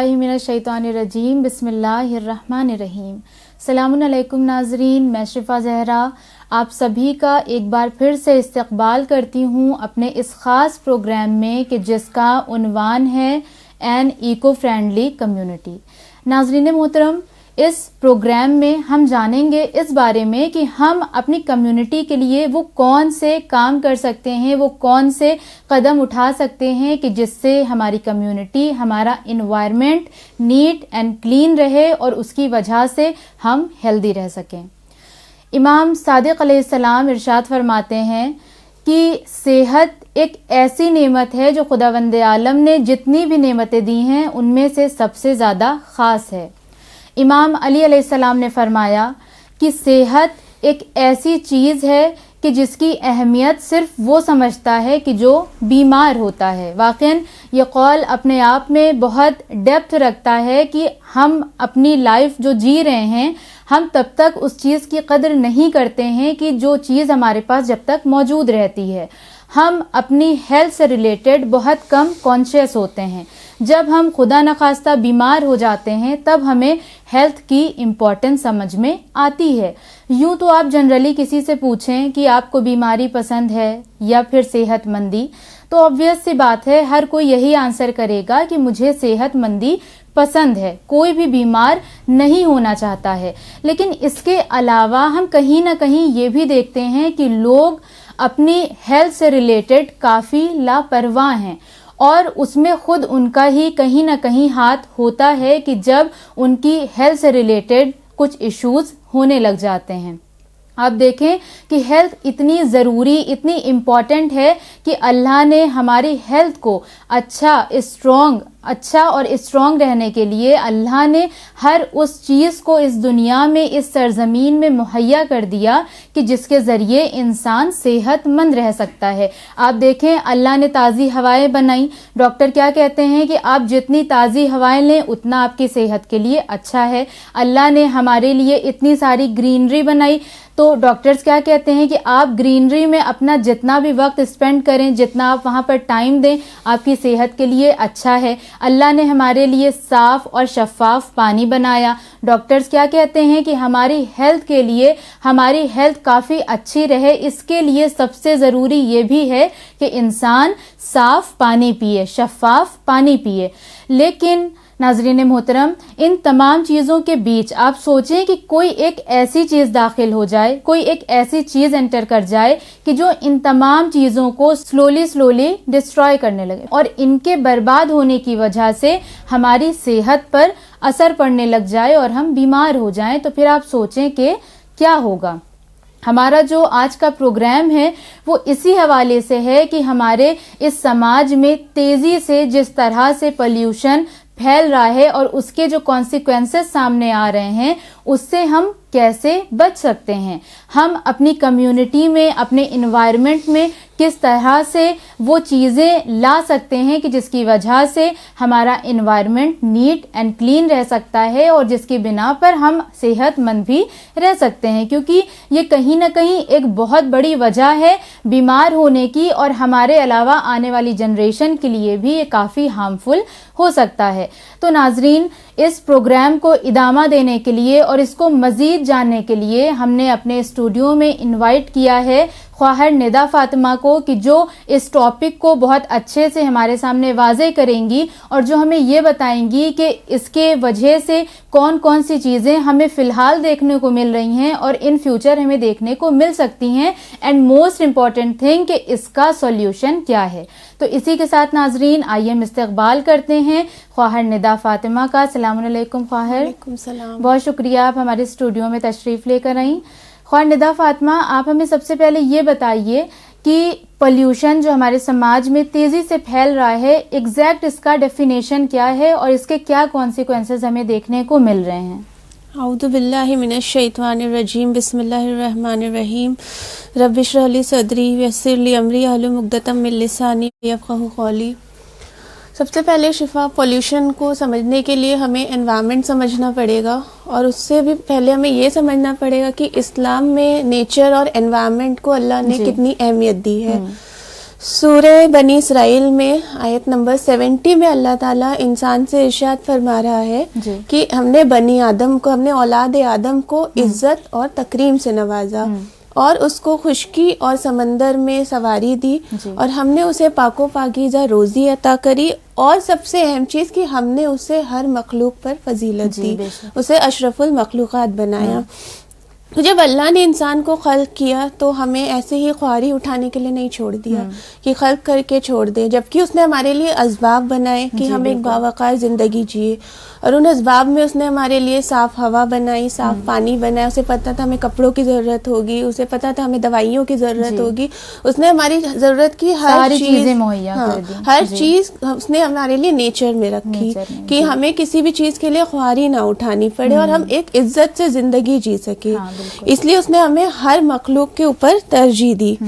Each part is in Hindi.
मिनश्शैतानिर्रजीम बिस्मिल्लाहिर्रहमानिर्रहीम। सलामुन अलैकुम नाज़रीन, मैं शिफा ज़हरा आप सभी का एक बार फिर से इस्तकबाल करती हूँ अपने इस ख़ास प्रोग्राम में कि जिसका उन्वान है एन इको फ्रेंडली कम्युनिटी। नाज़रीन मोहतरम, इस प्रोग्राम में हम जानेंगे इस बारे में कि हम अपनी कम्युनिटी के लिए वो कौन से काम कर सकते हैं, वो कौन से कदम उठा सकते हैं कि जिससे हमारी कम्युनिटी, हमारा इन्वायरमेंट नीट एंड क्लीन रहे और उसकी वजह से हम हेल्दी रह सकें। इमाम सादिक अलैहिस्सलाम इरशाद फरमाते हैं कि सेहत एक ऐसी नेमत है जो खुदावंद आलम ने जितनी भी नेमतें दी हैं उनमें से सबसे ज़्यादा ख़ास है। इमाम अली अलैहिस्सलाम ने फरमाया कि सेहत एक ऐसी चीज़ है कि जिसकी अहमियत सिर्फ वो समझता है कि जो बीमार होता है। वाक़ईन ये कौल अपने आप में बहुत डेप्थ रखता है कि हम अपनी लाइफ जो जी रहे हैं हम तब तक उस चीज़ की कदर नहीं करते हैं कि जो चीज़ हमारे पास जब तक मौजूद रहती है। हम अपनी हेल्थ से रिलेटेड बहुत कम कॉन्शियस होते हैं। जब हम खुदा न खास्ता बीमार हो जाते हैं तब हमें हेल्थ की इम्पोर्टेंस समझ में आती है। यूँ तो आप जनरली किसी से पूछें कि आपको बीमारी पसंद है या फिर सेहतमंदी, तो ऑब्वियस सी बात है हर कोई यही आंसर करेगा कि मुझे सेहतमंदी पसंद है, कोई भी बीमार नहीं होना चाहता है। लेकिन इसके अलावा हम कहीं ना कहीं ये भी देखते हैं कि लोग अपनी हेल्थ से रिलेटेड काफ़ी लापरवाह हैं और उसमें खुद उनका ही कहीं ना कहीं हाथ होता है कि जब उनकी हेल्थ से रिलेटेड कुछ इश्यूज होने लग जाते हैं। आप देखें कि हेल्थ इतनी ज़रूरी, इतनी इम्पॉर्टेंट है कि अल्लाह ने हमारी हेल्थ को अच्छा और स्ट्रॉन्ग रहने के लिए अल्लाह ने हर उस चीज़ को इस दुनिया में, इस सरजमीन में मुहैया कर दिया कि जिसके ज़रिए इंसान सेहतमंद रह सकता है। आप देखें अल्लाह ने ताज़ी हवाएं बनाई। डॉक्टर क्या कहते हैं कि आप जितनी ताज़ी हवाएं लें उतना आपकी सेहत के लिए अच्छा है। अल्लाह ने हमारे लिए इतनी सारी ग्रीनरी बनाई, तो डॉक्टर्स क्या कहते हैं कि आप ग्रीनरी में अपना जितना भी वक्त स्पेंड करें, जितना आप वहाँ पर टाइम दें, आपकी सेहत के लिए अच्छा है। अल्लाह ने हमारे लिए साफ़ और शफाफ पानी बनाया। डॉक्टर्स क्या कहते हैं कि हमारी हेल्थ के लिए, हमारी हेल्थ काफ़ी अच्छी रहे, इसके लिए सबसे ज़रूरी ये भी है कि इंसान साफ़ पानी पिए, शफाफ पानी पिए। लेकिन नाज़रीन मोहतरम, इन तमाम चीज़ों के बीच आप सोचें कि कोई एक ऐसी चीज़ दाखिल हो जाए, कोई एक ऐसी चीज़ एंटर कर जाए कि जो इन तमाम चीज़ों को स्लोली डिस्ट्रॉय करने लगे और इनके बर्बाद होने की वजह से हमारी सेहत पर असर पड़ने लग जाए और हम बीमार हो जाएं, तो फिर आप सोचें कि क्या होगा। हमारा जो आज का प्रोग्राम है वो इसी हवाले से है कि हमारे इस समाज में तेज़ी से जिस तरह से पोल्यूशन फैल रहा है और उसके जो कॉन्सिक्वेंसेस सामने आ रहे हैं उससे हम कैसे बच सकते हैं। हम अपनी कम्युनिटी में, अपने इन्वायरमेंट में किस तरह से वो चीज़ें ला सकते हैं कि जिसकी वजह से हमारा इन्वायरमेंट नीट एंड क्लीन रह सकता है और जिसकी बिना पर हम सेहतमंद भी रह सकते हैं, क्योंकि ये कहीं ना कहीं एक बहुत बड़ी वजह है बीमार होने की और हमारे अलावा आने वाली जनरेशन के लिए भी ये काफ़ी हार्मफुल हो सकता है। तो नाजरीन, इस प्रोग्राम को इदामा देने के लिए और इसको मज़ीद जानने के लिए हमने अपने स्टूडियो में इनवाइट किया है ख्वाहिर निदा फातिमा को कि जो इस टॉपिक को बहुत अच्छे से हमारे सामने वाज़े करेंगी और जो हमें ये बताएंगी कि इसके वजह से कौन कौन सी चीज़ें हमें फ़िलहाल देखने को मिल रही हैं और इन फ्यूचर हमें देखने को मिल सकती हैं, एंड मोस्ट इम्पॉर्टेंट थिंग कि इसका सॉल्यूशन क्या है। तो इसी के साथ नाजरीन आइए हम इस्तकबाल करते हैं ख्वाहिर निदा फातिमा का। अस्सलाम वालेकुम ख्वाहिर। वालेकुम सलाम। बहुत शुक्रिया आप हमारे स्टूडियो में तशरीफ़ लेकर आई। ख्वाहिर निदा फातिमा, आप हमें सबसे पहले ये बताइए कि पोल्यूशन जो हमारे समाज में तेज़ी से फैल रहा है, एग्जैक्ट इसका डेफिनेशन क्या है और इसके क्या कॉन्सिक्वेंसेस हमें देखने को मिल रहे हैं। औज़ु बिल्लाहि मिनश्शैतानिर्रजीम बिस्मिल्लाहिर्रहमानिर्रहीम रब्बि इश्रह ली सदरी वयस्सिर ली अमरी वाहलुल उक़दतम मिन लिसानी यफ़क़हू क़ौली। सबसे पहले शिफा, पोल्यूशन को समझने के लिए हमें एनवायरनमेंट समझना पड़ेगा और उससे भी पहले हमें ये समझना पड़ेगा कि इस्लाम में नेचर और एनवायरनमेंट को अल्लाह ने कितनी अहमियत दी है। सूरह बनी इसराइल में आयत नंबर 70 में अल्लाह ताला इंसान से इरशाद फरमा रहा है कि हमने बनी आदम को, हमने औलाद आदम को इज्जत और तकरीम से नवाजा और उसको खुशकी और समंदर में सवारी दी और हमने उसे पाको पाकीज़ा रोज़ी अता करी और सबसे अहम चीज़ कि हमने उसे हर मखलूक पर फजीलत दी, उसे अशरफुल मखलूक़ात बनाया। तो जब अल्लाह ने इंसान को खल्क किया तो हमें ऐसे ही ख्वारी उठाने के लिए नहीं छोड़ दिया कि खल्क करके छोड़ दे, जबकि उसने हमारे लिए असबाब बनाए कि हम एक बावकार ज़िंदगी जिए और उन असबाब में उसने हमारे लिए साफ़ हवा बनाई, साफ़ पानी बनाया। उसे पता था हमें कपड़ों की ज़रूरत होगी, उसे पता था हमें दवाइयों की ज़रूरत होगी, उसने हमारी ज़रूरत की हर चीज़ मुहैया कर दी, हर चीज़ उसने हमारे लिए नेचर में रखी कि हमें किसी भी चीज़ के लिए ख्वारी ना उठानी पड़े और हम एक इज्जत से ज़िंदगी जी सके। इसलिए उसने हमें हर मखलूक के ऊपर तरजीह दी।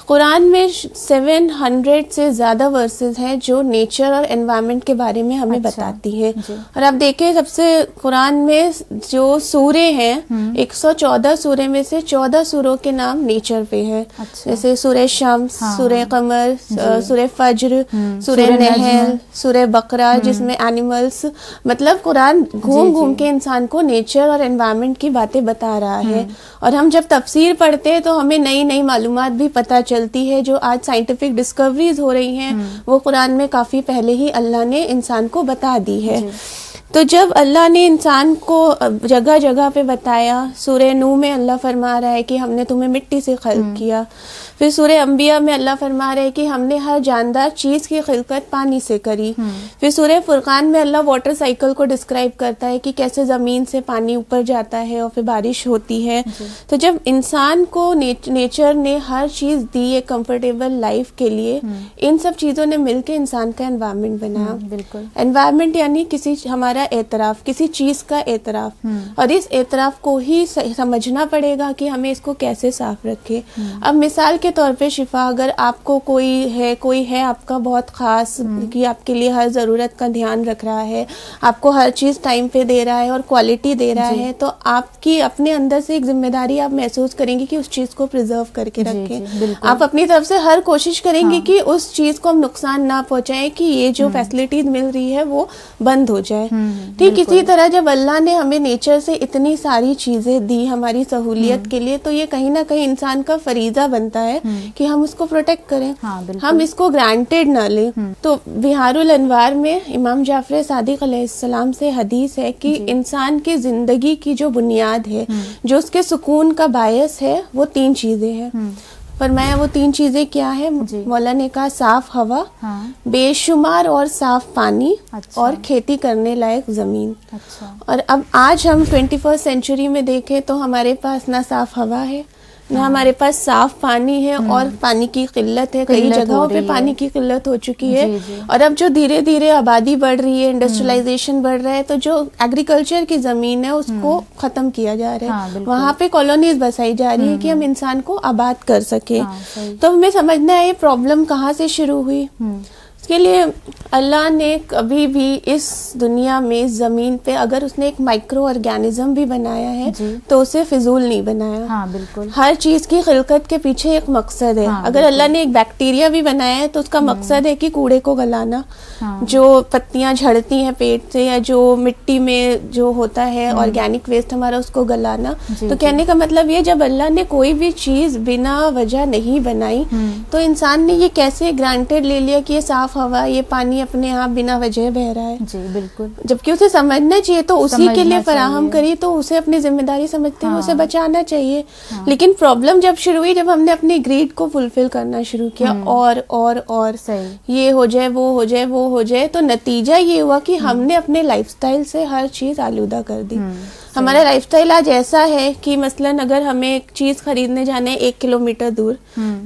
कुरान में 700 से ज़्यादा वर्सेस हैं जो नेचर और एनवायरनमेंट के बारे में हमें बताती हैं। और आप देखें सबसे कुरान में जो सूरे हैं 114 सूरे में से 14 सूरों के नाम नेचर पे हैं। जैसे सूरह शम्स, सूरह कमर, सूरह फज्र, सूरह नहल, सूरह बकरा जिसमें एनिमल्स, मतलब कुरान घूम घूम के इंसान को नेचर और एनवायरनमेंट की बातें बता रहा है। और हम जब तफसीर पढ़ते हैं तो हमें नई नई मालूमात भी पता चलती है। जो आज साइंटिफिक डिस्कवरीज हो रही हैं वो कुरान में काफ़ी पहले ही अल्लाह ने इंसान को बता दी है। तो जब अल्लाह ने इंसान को जगह जगह पे बताया, सूरह नूह में अल्लाह फरमा रहा है कि हमने तुम्हें मिट्टी से खल्क किया। फिर सूरह अंबिया में अल्लाह फरमा रहे हैं कि हमने हर जानदार चीज़ की खिलकत पानी से करी। फिर सूरह फुरकान में अल्लाह वाटर साइकिल को डिस्क्राइब करता है कि कैसे ज़मीन से पानी ऊपर जाता है और फिर बारिश होती है। तो जब इंसान को नेचर ने हर चीज़ दी एक कंफर्टेबल लाइफ के लिए, इन सब चीज़ों ने मिलकर इंसान का एनवायरनमेंट बनाया। बिल्कुल, एनवायरनमेंट यानी किसी हमारा एतराफ़, किसी चीज़ का एतराफ़, और इस एतराफ़ को ही समझना पड़ेगा कि हमें इसको कैसे साफ रखें। अब मिसाल के तौर पे शिफा, अगर आपको कोई है आपका बहुत ख़ास कि आपके लिए हर ज़रूरत का ध्यान रख रहा है, आपको हर चीज़ टाइम पे दे रहा है और क्वालिटी दे रहा है, तो आपकी अपने अंदर से एक जिम्मेदारी आप महसूस करेंगे कि उस चीज़ को प्रिजर्व करके रखें। आप अपनी तरफ से हर कोशिश करेंगे कि उस चीज़ को हम नुकसान ना पहुँचाएं, कि ये जो फैसिलिटीज मिल रही है वो बंद हो जाए। ठीक इसी तरह जब अल्लाह ने हमें नेचर से इतनी सारी चीज़ें दी हमारी सहूलियत के लिए, तो ये कहीं ना कहीं इंसान का फरीज़ा बनता है कि हम उसको प्रोटेक्ट करें, हम इसको ग्रांटेड ना लें। तो बिहारुल अनवार में इमाम जाफर सादिक अलैहिस्सलाम से हदीस है कि इंसान की जिंदगी की जो बुनियाद है, जो उसके सुकून का बायस है, वो 3 चीजें हैं। फरमाया वो 3 चीजें क्या है? मौला ने कहा साफ हवा, बेशुमार और साफ पानी, और खेती करने लायक जमीन। और अब आज हम 21st सेंचुरी में देखें तो हमारे पास ना साफ हवा है, ना हमारे पास साफ पानी है, और पानी की किल्लत है। कई जगहों पे पानी की किल्लत हो चुकी है। और अब जो धीरे धीरे आबादी बढ़ रही है, इंडस्ट्रियलाइजेशन बढ़ रहा है, तो जो एग्रीकल्चर की जमीन है उसको खत्म किया जा रहा है। वहाँ पे कॉलोनीज बसाई जा रही है कि हम इंसान को आबाद कर सके। तो हमें समझना है ये प्रॉब्लम कहाँ से शुरू हुई। इसके लिए अल्लाह ने कभी भी इस दुनिया में ज़मीन पे अगर उसने एक माइक्रो ऑर्गेनिज्म भी बनाया है तो उसे फिजूल नहीं बनाया। बिल्कुल, हर चीज़ की खिलकत के पीछे एक मकसद है। अगर अल्लाह ने एक बैक्टीरिया भी बनाया है तो उसका मकसद है कि कूड़े को गलाना, जो पत्तियां झड़ती हैं पेट से या जो मिट्टी में जो होता है ऑर्गेनिक वेस्ट हमारा, उसको गलाना। तो कहने का मतलब ये, जब अल्लाह ने कोई भी चीज़ बिना वजह नहीं बनाई तो इंसान ने ये कैसे ग्रांटेड ले लिया कि ये साफ हवा, ये पानी अपने आप बिना वजह बह रहा है। बिल्कुल, जबकि उसे समझना चाहिए तो उसी के लिए फराहम करी, तो उसे अपनी जिम्मेदारी समझते हुए उसे बचाना चाहिए। लेकिन प्रॉब्लम जब शुरू हुई जब हमने अपनी ग्रीड को फुलफिल करना शुरू किया, और ये हो जाए, वो हो जाए, वो हो जाए, तो नतीजा ये हुआ कि हमने अपने लाइफस्टाइल से हर चीज आलूदा कर दी। हमारा लाइफस्टाइल आज ऐसा है कि मसलन अगर हमें एक चीज खरीदने जाना है 1 किलोमीटर दूर,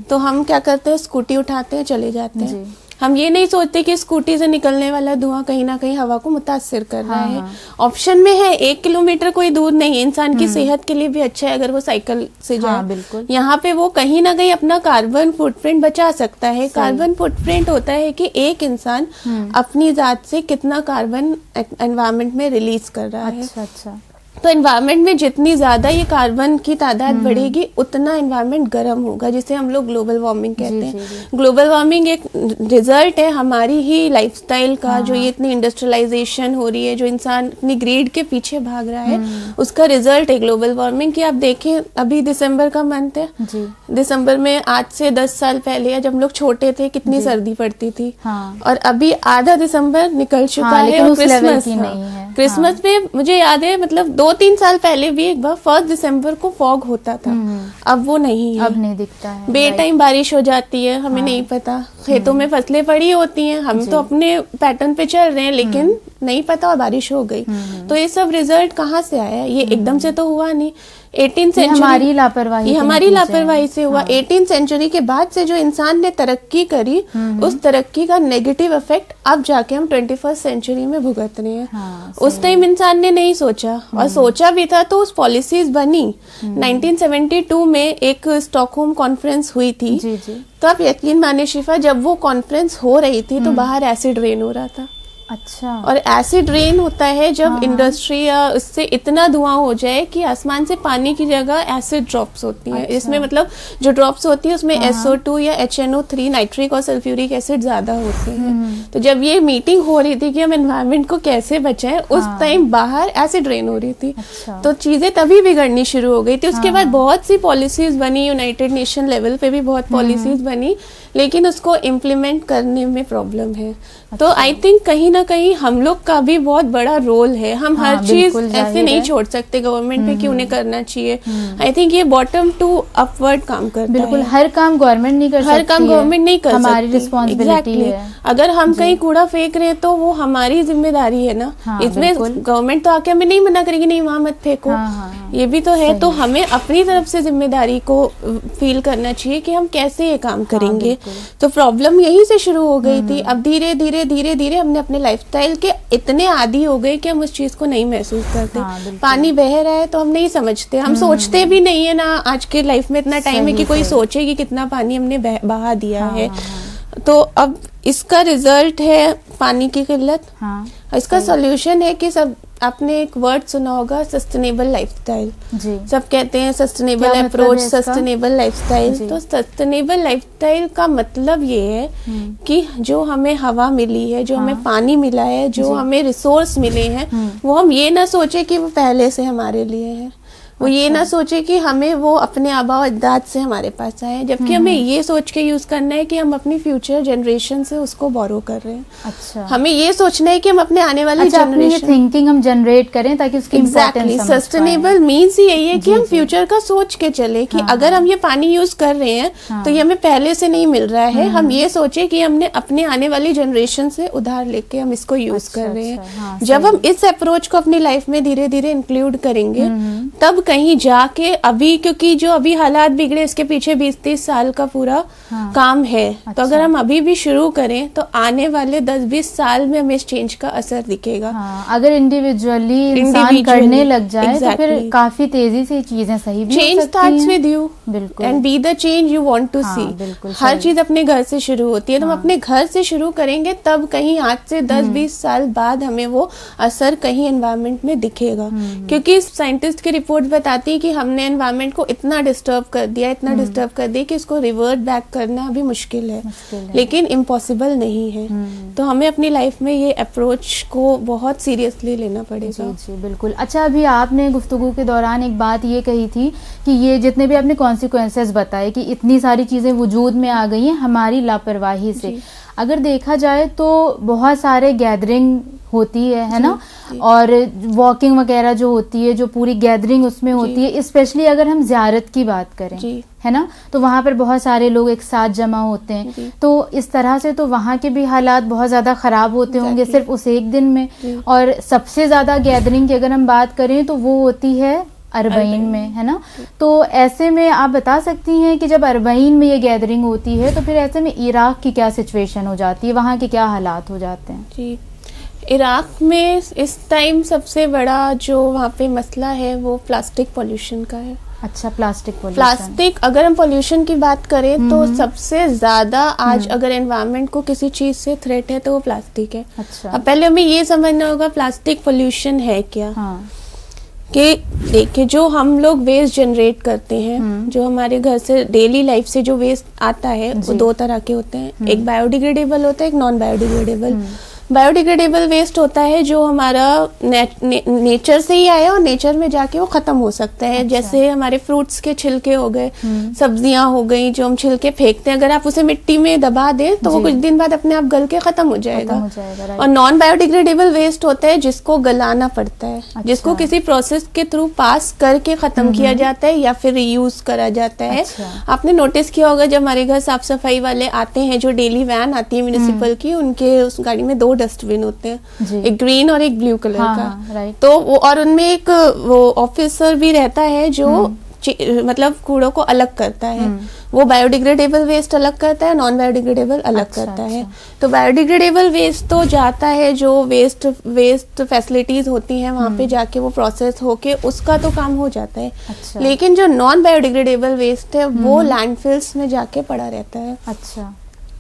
तो हम क्या करते हैं, स्कूटी उठाते हैं, चले जाते हैं। हम ये नहीं सोचते कि स्कूटी से निकलने वाला धुआं कहीं ना कहीं हवा को मुतासिर कर रहा है। ऑप्शन में है 1 किलोमीटर कोई दूर नहीं है, इंसान की सेहत के लिए भी अच्छा है अगर वो साइकिल से जाए। बिल्कुल, यहाँ पे वो कहीं ना कहीं अपना कार्बन फुटप्रिंट बचा सकता है। कार्बन फुटप्रिंट होता है कि एक इंसान अपनी जात से कितना कार्बन एनवायरनमेंट में रिलीज कर रहा है। अच्छा। तो एनवायरनमेंट में जितनी ज़्यादा ये कार्बन की तादाद बढ़ेगी उतना एनवायरनमेंट गर्म होगा, जिसे हम लोग ग्लोबल वार्मिंग कहते हैं। ग्लोबल वार्मिंग एक रिजल्ट है हमारी ही लाइफस्टाइल का, जो ये इतनी इंडस्ट्रियलाइजेशन हो रही है, जो इंसान अपनी ग्रीड के पीछे भाग रहा है, उसका रिजल्ट है ग्लोबल वार्मिंग। कि आप देखें अभी दिसंबर का मंथ है, दिसंबर में आज से 10 साल पहले या जब हम लोग छोटे थे कितनी सर्दी पड़ती थी, और अभी आधा दिसंबर निकल चुका है। और क्रिसमस में मुझे याद है, मतलब 2-3 साल पहले भी एक बार 1 दिसंबर को फॉग होता था, अब वो नहीं है, अब नहीं दिखता है। बेटाइम बारिश हो जाती है, हमें नहीं पता, खेतों में फसलें पड़ी होती हैं, हम तो अपने पैटर्न पे चल रहे हैं, लेकिन नहीं पता और बारिश हो गई। तो ये सब रिजल्ट कहाँ से आया? ये एकदम से तो हुआ नहीं, 18th सेंचुरी हमारी लापरवाही, ये हमारी लापरवाही से हुआ। 18th सेंचुरी के बाद से जो इंसान ने तरक्की करी, उस तरक्की का नेगेटिव इफेक्ट अब जाके हम 21st सेंचुरी में भुगत रहे हैं। उस टाइम इंसान ने नहीं सोचा, और सोचा भी था तो उस पॉलिसीज बनी। 1972 में एक स्टॉकहोम कॉन्फ्रेंस हुई थी, तो आप यकीन माने शिफा, जब वो कॉन्फ्रेंस हो रही थी तो बाहर एसिड रेन हो रहा था। अच्छा। और एसिड रेन होता है जब इंडस्ट्री या उससे इतना धुआं हो जाए कि आसमान से पानी की जगह एसिड ड्रॉप्स होती हैं। इसमें मतलब जो ड्रॉप्स होती है उसमें SO2 या HNO3 नाइट्रिक और सल्फ्यूरिक एसिड ज्यादा होते हैं। तो जब ये मीटिंग हो रही थी कि हम एनवायरनमेंट को कैसे बचाएं, उस टाइम बाहर एसिड रेन हो रही थी। तो चीजें तभी बिगड़नी शुरू हो गई थी। उसके बाद बहुत सी पॉलिसीज बनी, यूनाइटेड नेशन लेवल पे भी बहुत पॉलिसीज बनी, लेकिन उसको इम्प्लीमेंट करने में प्रॉब्लम है। तो आई थिंक कहीं ना कहीं हम लोग का भी बहुत बड़ा रोल है। हम हर चीज ऐसे नहीं छोड़ सकते गवर्नमेंट पे कि उन्हें करना चाहिए। आई थिंक ये बॉटम टू अपवर्ड काम करता है। बिल्कुल, हर काम गवर्नमेंट नहीं कर सकती, हर काम गवर्नमेंट नहीं कर सकती, हमारी रिस्पॉन्सिबिलिटी है। अगर हम कहीं कूड़ा फेंक रहे हैं तो वो हमारी जिम्मेदारी है ना। इसमें गवर्नमेंट तो आके हमें नहीं मना करेगी नहीं वहां मत फेंको, ये भी तो है। तो हमें अपनी तरफ से जिम्मेदारी को फील करना चाहिए कि हम कैसे ये काम करेंगे। तो प्रॉब्लम यहीं से शुरू हो गई थी। अब धीरे धीरे धीरे धीरे हमने अपने लाइफस्टाइल के इतने आदी हो गए कि हम उस चीज को नहीं महसूस करते। पानी बह रहा है तो हम नहीं समझते, हम सोचते भी नहीं है ना। आज के लाइफ में इतना टाइम है कि कोई सोचे कि कितना पानी हमने बहा दिया है। तो अब इसका रिजल्ट है पानी की किल्लत। इसका सॉल्यूशन है कि सब आपने एक वर्ड सुना होगा, सस्टेनेबल लाइफस्टाइल। सब कहते हैं सस्टेनेबल अप्रोच, सस्टेनेबल लाइफस्टाइल। तो सस्टेनेबल लाइफस्टाइल का मतलब ये है कि जो हमें हवा मिली है, जो हमें पानी मिला है, जो हमें रिसोर्स मिले हैं, वो हम ये ना सोचे कि वो पहले से हमारे लिए है। वो ये ना सोचे कि हमें वो अपने आबा और अजदाद से हमारे पास आए, जबकि हमें ये सोच के यूज करना है कि हम अपनी फ्यूचर जनरेशन से उसको बोरो कर रहे हैं। अच्छा, हमें ये सोचना है कि हम अपने आने वाली जनरेशन थिंकिंग हम जनरेट करें ताकि उसकी एग्जैक्टली सस्टेनेबल मीन्स यही है कि हम फ्यूचर का सोच के चले कि अगर हम ये पानी यूज कर रहे हैं तो ये हमें पहले से नहीं मिल रहा है। हम ये सोचे कि हमने अपने आने वाली जनरेशन से उधार लेके हम इसको यूज कर रहे हैं। जब हम इस अप्रोच को अपनी लाइफ में धीरे धीरे इंक्लूड करेंगे तब कहीं जाके, अभी क्योंकि जो अभी हालात बिगड़े इसके पीछे 20-30 साल का पूरा काम है। तो अगर हम अभी भी शुरू करें तो आने वाले 10-20 साल में हमें इस चेंज का असर दिखेगा। अगर इंडिविजुअली इंसान करने लग जाए तो फिर काफी तेजी से चीजें सही भी हो सकती हैं। चेंज स्टार्ट्स विद यू बिल्कुल, and be the change you want to see. हर चीज अपने घर से शुरू होती है। तो हम अपने घर से शुरू करेंगे तब कहीं आज से 10-20 साल बाद हमें वो असर कहीं एनवायरनमेंट में दिखेगा। क्योंकि साइंटिस्ट की रिपोर्ट बताती है कि हमने एनवायरनमेंट को इतना डिस्टर्ब कर दिया, इतना डिस्टर्ब कर दिया कि इसको रिवर्ट बैक करना भी मुश्किल है, लेकिन इम्पॉसिबल नहीं है। तो हमें अपनी लाइफ में ये अप्रोच को बहुत सीरियसली लेना पड़ेगा। जी बिल्कुल। अच्छा, अभी आपने गुफ्तगू के दौरान एक बात ये कही थी कि ये जितने भी आपने कॉन्सिक्वेंसेस बताए कि इतनी सारी चीजें वजूद में आ गई हैं हमारी लापरवाही से। अगर देखा जाए तो बहुत सारे गैदरिंग होती है ना, और वॉकिंग वगैरह जो होती है, जो पूरी गैदरिंग उसमें होती है, स्पेशली अगर हम ज़ियारत की बात करें, है ना, तो वहाँ पर बहुत सारे लोग एक साथ जमा होते हैं। तो इस तरह से तो वहाँ के भी हालात बहुत ज़्यादा ख़राब होते होंगे सिर्फ उस एक दिन में। और सबसे ज़्यादा गैदरिंग की अगर हम बात करें तो वो होती है अरबईन में, है ना। तो ऐसे में आप बता सकती हैं कि जब अरबईन में ये गैदरिंग होती है तो फिर ऐसे में इराक की क्या सिचुएशन हो जाती है, वहाँ के क्या हालात हो जाते हैं? जी, इराक में इस टाइम सबसे बड़ा जो वहाँ पे मसला है वो प्लास्टिक पोल्यूशन का है। अच्छा, प्लास्टिक अगर हम पोल्यूशन की बात करें तो सबसे ज्यादा आज अगर एनवायरनमेंट को किसी चीज से थ्रेट है तो वो प्लास्टिक है। अच्छा, अब पहले हमें ये समझना होगा प्लास्टिक पोल्यूशन है क्या। कि देखिए जो हम लोग वेस्ट जनरेट करते हैं, जो हमारे घर से डेली लाइफ से जो वेस्ट आता है वो दो तरह के होते हैं। एक बायोडिग्रेडेबल होता है, एक नॉन बायोडिग्रेडेबल। बायोडिग्रेडेबल वेस्ट होता है जो हमारा नेचर से ही आया और नेचर में जाके वो खत्म हो सकता है। जैसे हमारे फ्रूट्स के छिलके हो गए, सब्जियां हो गई, जो हम छिलके फेंकते हैं, अगर आप उसे मिट्टी में दबा दें तो वो कुछ दिन बाद अपने आप गल के खत्म हो जाएगा। और नॉन बायोडिग्रेडेबल वेस्ट होता है जिसको गलाना पड़ता है, जिसको किसी प्रोसेस के थ्रू पास करके खत्म किया जाता है या फिर रीयूज करा जाता है। आपने नोटिस किया होगा जब हमारे घर साफ सफाई वाले आते हैं, जो डेली वैन आती है म्युनिसिपल की, उनके उस गाड़ी में 2 डस्टबिन होते हैं, एक ग्रीन और एक ब्लू कलर का। तो वो और उनमें एक वो ऑफिसर भी रहता है जो मतलब कूड़ों को अलग करता है। वो बायोडिग्रेडेबल वेस्ट अलग करता है, नॉन बायोडिग्रेडेबल अलग करता है। तो बायोडिग्रेडेबल वेस्ट तो जाता है जो वेस्ट फैसिलिटीज होती हैं वहाँ पे जाके वो प्रोसेस होके उसका तो काम हो जाता है। लेकिन जो नॉन बायोडिग्रेडेबल वेस्ट है वो लैंडफिल्स में जाके पड़ा रहता है। अच्छा,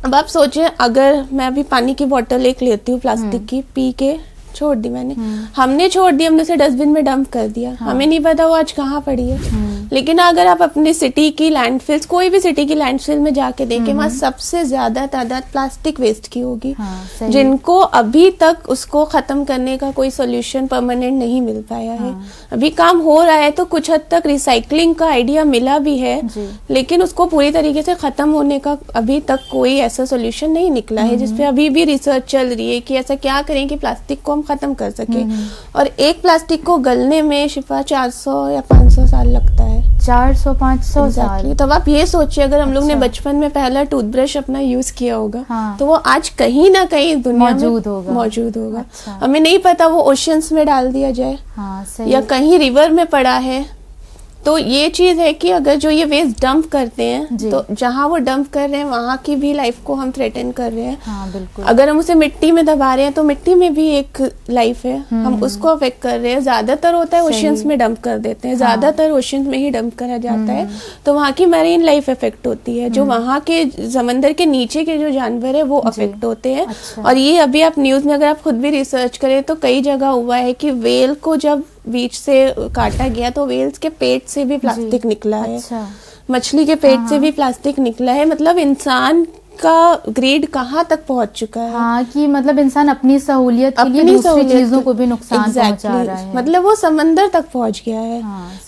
अब आप सोचिए, अगर मैं अभी पानी की बोतल एक लेती हूँ प्लास्टिक की, पी के छोड़ दी मैंने, हमने छोड़ दी, हमने उसे डस्टबिन में डंप कर दिया, हमें नहीं पता वो आज कहाँ पड़ी है। लेकिन अगर आप अपनी सिटी की लैंडफिल्स, कोई भी सिटी की लैंडफिल में जाके देखें, वहाँ सबसे ज्यादा तादाद प्लास्टिक वेस्ट की होगी, जिनको अभी तक उसको खत्म करने का कोई सोल्यूशन परमानेंट नहीं मिल पाया है। अभी काम हो रहा है, तो कुछ हद तक रिसाइकलिंग का आइडिया मिला भी है, लेकिन उसको पूरी तरीके से खत्म होने का अभी तक कोई ऐसा सोल्यूशन नहीं निकला है, जिसपे अभी भी रिसर्च चल रही है कि ऐसा क्या करें कि प्लास्टिक को हम खत्म कर सके। और एक प्लास्टिक को गलने में शिफा 400 या 500 साल लगता है। 400-500 साल। तो आप ये सोचिए, अगर हम लोग ने बचपन में पहला टूथब्रश अपना यूज किया होगा, तो वो आज कहीं ना कहीं दुनिया में मौजूद होगा। हमें नहीं पता वो ओशियंस में डाल दिया जाए या कहीं रिवर में पड़ा है। तो ये चीज है कि अगर जो ये वेस्ट डंप करते हैं, तो जहाँ वो डंप कर रहे हैं वहाँ की भी लाइफ को हम थ्रेटन कर रहे हैं। हाँ, बिल्कुल। अगर हम उसे मिट्टी में दबा रहे हैं तो मिट्टी में भी एक लाइफ है, हम उसको अफेक्ट कर रहे हैं। ज्यादातर होता है ओशियंस में डंप कर देते हैं, ज्यादातर ओशियंस में ही डंप करा जाता है, तो वहाँ की मैरीन लाइफ इफेक्ट होती है। जो वहाँ के समंदर के नीचे के जो जानवर है वो अफेक्ट होते हैं। और ये अभी आप न्यूज में अगर आप खुद भी रिसर्च करें तो कई जगह हुआ है कि वेल को जब बीच से काटा गया तो वेल्स के पेट से भी प्लास्टिक निकला है। मछली के पेट से भी प्लास्टिक निकला है। मतलब इंसान का ग्रेड कहाँ तक पहुंच चुका है। हाँ, कि मतलब इंसान अपनी सहूलियत के लिए दूसरी चीजों को भी नुकसान पहुंचा रहा है। मतलब वो समंदर तक पहुंच गया है।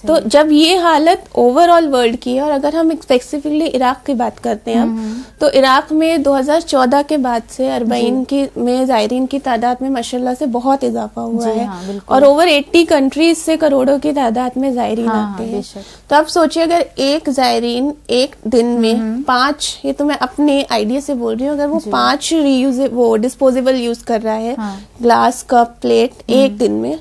तो जब ये हालत ओवरऑल वर्ल्ड की है, और अगर हम स्पेसिफिकली इराक की बात करते हैं तो इराक में 2014 के बाद से अरबाइन में ज़ायरीन की तादाद में माशाल्लाह से बहुत इजाफा हुआ है। और ओवर 80 कंट्रीज से करोड़ों की तादाद में ज़ायरीन आते हैं। तो आप सोचिए, अगर एक ज़ायरीन एक दिन में 5, ये तो मैं अपने आइडिया से बोल रही हूँ, अगर वो 5 वो डिस्पोजेबल यूज कर रहा है, ग्लास, कप, प्लेट, एक दिन में,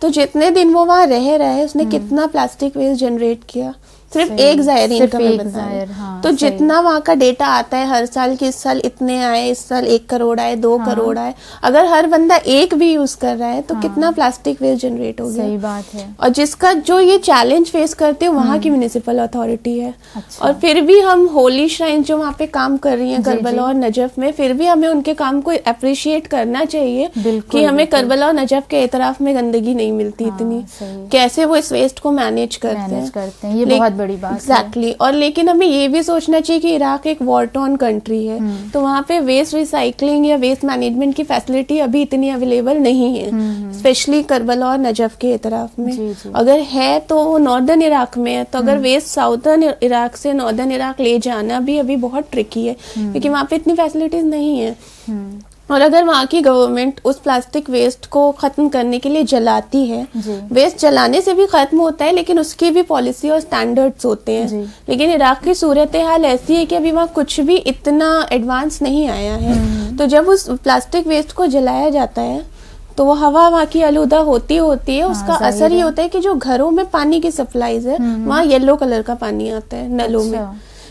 तो जितने दिन वो वहाँ रह रहा है उसने कितना प्लास्टिक वेस्ट जनरेट किया। सिर्फ एक ज़ायरीन का मैं बता रही हूँ। तो जितना वहाँ का डेटा आता है हर साल कि इस साल इतने आए, इस साल 1 करोड़ आए, 2 करोड़ आए, अगर हर बंदा एक भी यूज कर रहा है तो कितना प्लास्टिक वेस्ट जनरेट हो गया। सही बात है। और जिसका जो ये चैलेंज फेस करते हैं वहाँ की म्युनिसिपल अथॉरिटी है। और फिर भी हम होली श्राइन जो वहाँ पे काम कर रही है करबला और नजफ में, फिर भी हमें उनके काम को अप्रिशिएट करना चाहिए कि हमें करबला और नजफ के एतराफ में गंदगी नहीं मिलती इतनी, कैसे वो इस वेस्ट को मैनेज करते हैं। ये बहुत बड़ी बात एग्जैक्टली। और लेकिन हमें ये भी सोचना चाहिए कि इराक एक वॉर टॉर्न कंट्री है, तो वहाँ पे वेस्ट रिसाइकलिंग या वेस्ट मैनेजमेंट की फैसिलिटी अभी इतनी अवेलेबल नहीं है, स्पेशली करबला और नजफ के तरफ में। अगर है तो वो नॉर्दर्न इराक में है, तो अगर वेस्ट साउदर्न इराक से नॉर्दर्न इराक ले जाना भी अभी बहुत ट्रिकी है, क्योंकि वहाँ पे इतनी फैसिलिटीज नहीं है। और अगर वहाँ की गवर्नमेंट उस प्लास्टिक वेस्ट को खत्म करने के लिए जलाती है, वेस्ट जलाने से भी खत्म होता है, लेकिन उसकी भी पॉलिसी और स्टैंडर्ड्स होते हैं। लेकिन इराक की सूरत हाल ऐसी है कि अभी वहाँ कुछ भी इतना एडवांस नहीं आया है। तो जब उस प्लास्टिक वेस्ट को जलाया जाता है तो वो हवा वहाँ की आलूदा होती है, उसका असर ये होता है कि जो घरों में पानी की सप्लाईज है वहाँ येलो कलर का पानी आता है नलों में,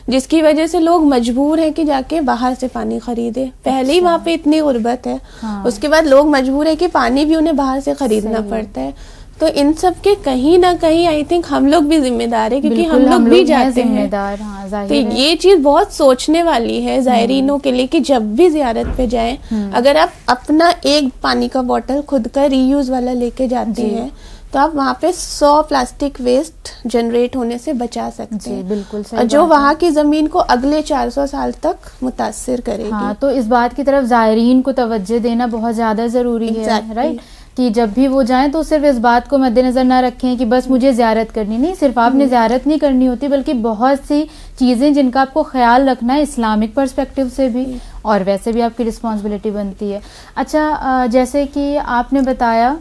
जिसकी वजह से लोग मजबूर हैं कि जाके बाहर से पानी खरीदे। पहले ही वहाँ पे इतनी गुर्बत है, उसके बाद लोग मजबूर है कि पानी भी उन्हें बाहर से खरीदना पड़ता है। तो इन सब के कहीं ना कहीं आई थिंक हम लोग भी जिम्मेदार है, क्योंकि हम लोग भी जाते हैं। तो ये चीज बहुत सोचने वाली है ज़ायरीनों के लिए कि जब भी जियारत पे जाएं, अगर आप अपना एक पानी का बोतल खुद का रीयूज वाला लेके जाते हैं तो आप वहाँ पे 100 प्लास्टिक वेस्ट जनरेट होने से बचा सकते जी हैं। बिल्कुल सही और जो बात है। वहाँ की ज़मीन को अगले 400 साल तक मुतासिर करेगी। हाँ, तो इस बात की तरफ ज़ायरीन को तवज्जो देना बहुत ज़्यादा ज़रूरी है, Exactly. राइट, कि जब भी वो जाएं तो सिर्फ इस बात को मद्देनज़र ना रखें कि बस मुझे ज़ियारत करनी, नहीं, सिर्फ आपने ज़ियारत नहीं करनी होती, बल्कि बहुत सी चीज़ें जिनका आपको ख्याल रखना है इस्लामिक पर्सपेक्टिव से भी, और वैसे भी आपकी रिस्पॉन्सिबिलिटी बनती है। अच्छा, जैसे कि आपने बताया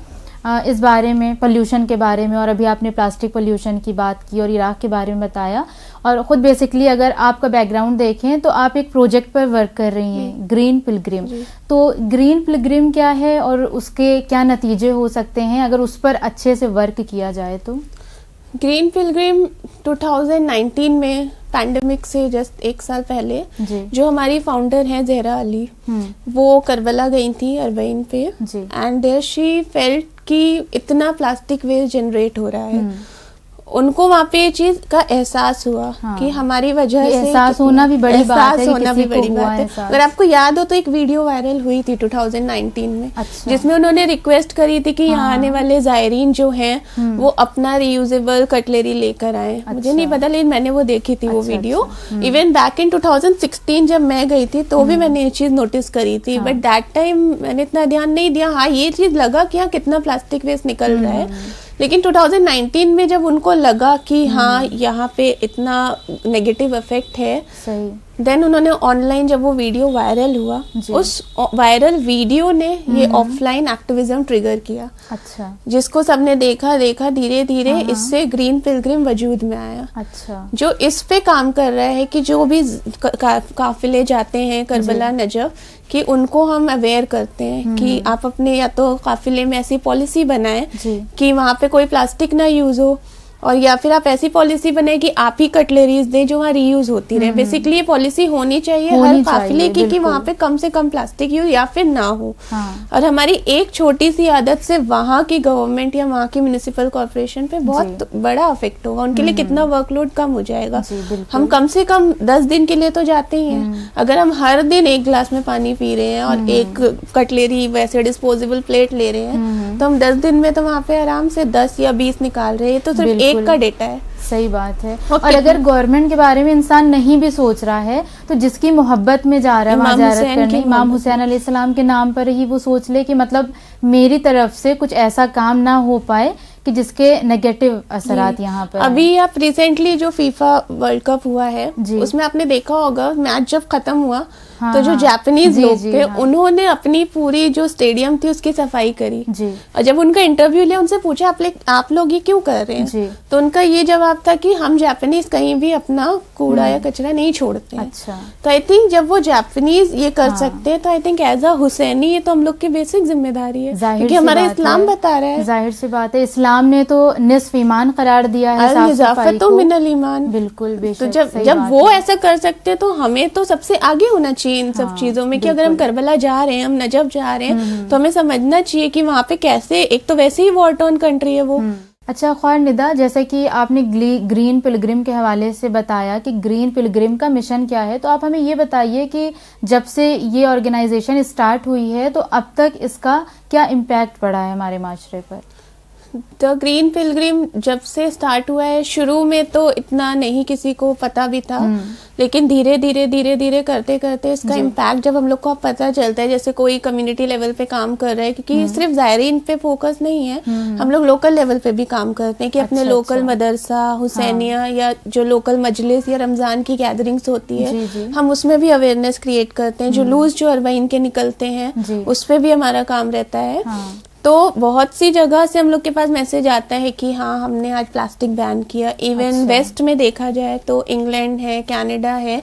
इस बारे में, पोल्यूशन के बारे में, और अभी आपने प्लास्टिक पोल्यूशन की बात की और इराक के बारे में बताया, और ख़ुद बेसिकली अगर आपका बैकग्राउंड देखें तो आप एक प्रोजेक्ट पर वर्क कर रही हैं, ग्रीन पिलग्रिम। तो ग्रीन पिलग्रिम क्या है और उसके क्या नतीजे हो सकते हैं अगर उस पर अच्छे से वर्क किया जाए? तो ग्रीन पिलग्रिम 2019 में पैंडेमिक से जस्ट 1 साल पहले जो हमारी फाउंडर हैं ज़हरा अली, वो करबला गई थी अरबईन पे, एंड देयर शी फेल्ट कि इतना प्लास्टिक वेस्ट जनरेट हो रहा है। उनको वहाँ पे ये चीज का एहसास हुआ कि हमारी वजह से एहसास होना भी बड़ी बात है, होना भी बड़ी बात है। अगर आपको याद हो तो एक वीडियो वायरल हुई थी 2019 में, जिसमें उन्होंने रिक्वेस्ट करी थी कि यहाँ आने वाले जायरीन जो हैं वो अपना रीयूजेबल कटलरी लेकर आए। मुझे नहीं पता, लेकिन मैंने वो देखी थी वो वीडियो। इवन बैक इन 2016 जब मैं गई थी तो भी मैंने ये चीज नोटिस करी थी, बट दैट टाइम मैंने इतना ध्यान नहीं दिया। हाँ, ये चीज लगा कि हाँ कितना प्लास्टिक वेस्ट निकल रहा है, लेकिन 2019 में जब उनको लगा कि हाँ यहाँ पे इतना नेगेटिव इफेक्ट है, देन उन्होंने ऑनलाइन जब वो वीडियो वायरल हुआ, उस वायरल वीडियो ने ये ऑफलाइन एक्टिविज्म ट्रिगर किया। अच्छा, जिसको सबने देखा धीरे धीरे इससे ग्रीन पिलग्रिम वजूद में आया। अच्छा, जो इस पे काम कर रहा है कि जो भी काफिले जाते हैं करबला नजफ, कि उनको हम अवेयर करते हैं कि आप अपने या तो काफिले में ऐसी पॉलिसी बनाएं कि वहाँ पे कोई प्लास्टिक ना यूज हो, और या फिर आप ऐसी पॉलिसी बनाए कि आप ही कटलरीज दें जो वहाँ रीयूज होती रहे। बेसिकली ये पॉलिसी होनी चाहिए हर काफिले की कि वहाँ पे कम से कम प्लास्टिक यूज या फिर ना हो। और हमारी एक छोटी सी आदत से वहाँ की गवर्नमेंट या वहाँ की म्युनिसिपल कॉर्पोरेशन पे बहुत बड़ा इफेक्ट होगा। उनके लिए कितना वर्कलोड कम हो जाएगा। हम कम से कम 10 दिन के लिए तो जाते ही हैं। अगर हम हर दिन 1 गिलास में पानी पी रहे हैं और एक कटलरी वैसे डिस्पोजेबल प्लेट ले रहे हैं, तो हम 10 दिन में तो वहाँ पे आराम से 10 या 20 निकाल रहे हैं। तो सिर्फ एक का डेटा है। सही बात है। और अगर गवर्नमेंट के बारे में इंसान नहीं भी सोच रहा है तो जिसकी मोहब्बत में जा रहा है वहाँ ज़ियारत करने, इमाम हुसैन अलैहिस्सलाम के नाम पर ही वो सोच ले कि मतलब मेरी तरफ से कुछ ऐसा काम ना हो पाए कि जिसके नेगेटिव असरात यहाँ पर। अभी आप रिसेंटली जो फीफा वर्ल्ड कप हुआ है उसमें आपने देखा होगा, मैच जब खत्म हुआ तो जो जापानीज लोग थे उन्होंने अपनी पूरी जो स्टेडियम थी उसकी सफाई करी। और जब उनका इंटरव्यू लिया, उनसे पूछा आप लोग ये क्यों कर रहे हैं, तो उनका ये जवाब था कि हम जापानीज कहीं भी अपना कूड़ा या कचरा नहीं छोड़ते हैं। अच्छा। तो आई थिंक जब वो जापानीज ये कर सकते हैं तो I think as a Husaini ये तो हम लोग की बेसिक जिम्मेदारी है, क्योंकि हमारा इस्लाम बता रहा है। जाहिर सी बात है, इस्लाम ने तो निस्फ ईमान करार दिया है, इजाफत मिनल ईमान। बिल्कुल बेशक। तो जब वो ऐसा कर सकते हैं तो हमें तो सबसे आगे होना चाहिए इन सब चीजों में, कि अगर हम करबला जा रहे हैं, हम नजफ जा रहे हैं, तो हमें समझना चाहिए कि वहाँ पे कैसे, एक तो वैसे ही वॉर टॉर्न कंट्री है वो। अच्छा ख्वार निदा, जैसे कि आपने ग्रीन पिलग्रिम के हवाले से बताया कि ग्रीन पिलग्रिम का मिशन क्या है, तो आप हमें ये बताइए कि जब से ये ऑर्गेनाइजेशन स्टार्ट हुई है तो अब तक इसका क्या इम्पैक्ट पड़ा है हमारे माशरे पर? द ग्रीन पिलग्रिम जब से स्टार्ट हुआ है, शुरू में तो इतना नहीं किसी को पता भी था, लेकिन धीरे धीरे करते करते इसका इम्पैक्ट जब हम लोग को पता चलता है, जैसे कोई कम्युनिटी लेवल पे काम कर रहा है, क्योंकि सिर्फ ज़ायरीन पे फोकस नहीं है, हम लोग लोकल लेवल पे भी काम करते हैं कि अपने लोकल मदरसा, हुसैनिया या जो लोकल मजलिस या रमजान की गैदरिंग्स होती है, हम उसमें भी अवेयरनेस क्रिएट करते हैं। जुलूस जो अरबईन के निकलते हैं उस पर भी हमारा काम रहता है। तो बहुत सी जगह से हम लोग के पास मैसेज आता है कि हाँ हमने आज प्लास्टिक बैन किया। इवन वेस्ट में देखा जाए तो इंग्लैंड है, कनाडा है,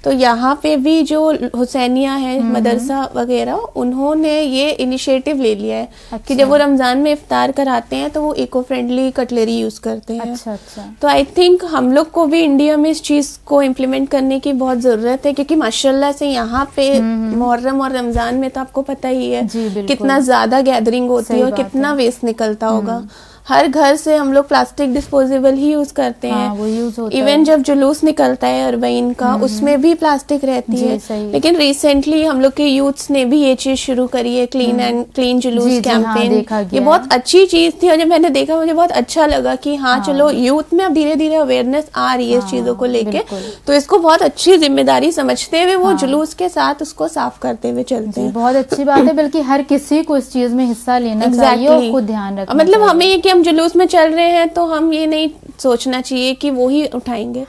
तो यहाँ पे भी जो हुसैनिया है, मदरसा वगैरह, उन्होंने ये इनिशिएटिव ले लिया है कि जब वो रमजान में इफ्तार कराते हैं तो वो इको फ्रेंडली कटलरी यूज करते हैं। अच्छा। तो आई थिंक हम लोग को भी इंडिया में इस चीज को इम्प्लीमेंट करने की बहुत जरूरत है, क्योंकि माशाल्लाह से यहाँ पे मुहर्रम और रमजान में तो आपको पता ही है कितना ज्यादा गैदरिंग होती है और कितना वेस्ट निकलता होगा। हर घर से हम लोग प्लास्टिक डिस्पोजेबल ही यूज करते हैं। वो यूज होता इवन जब जुलूस निकलता है अरबईन का, उसमें भी प्लास्टिक रहती है। लेकिन रिसेंटली हम लोग के यूथ्स ने भी ये चीज शुरू करी है, क्लीन जुलूस कैंपेन। ये बहुत अच्छी चीज थी और जब मैंने देखा मुझे बहुत अच्छा लगा कि हाँ चलो यूथ में अब धीरे धीरे अवेयरनेस आ रही है इस चीजों को लेके, तो इसको बहुत अच्छी जिम्मेदारी समझते हुए वो जुलूस के साथ उसको साफ करते हुए चलते हैं। बहुत अच्छी बात है, बल्कि हर किसी को इस चीज में हिस्सा लेना चाहिए और खुद ध्यान रखना मतलब हमें ये कि हम जुलूस में चल रहे हैं तो हम ये नहीं सोचना चाहिए कि वो ही उठाएंगे।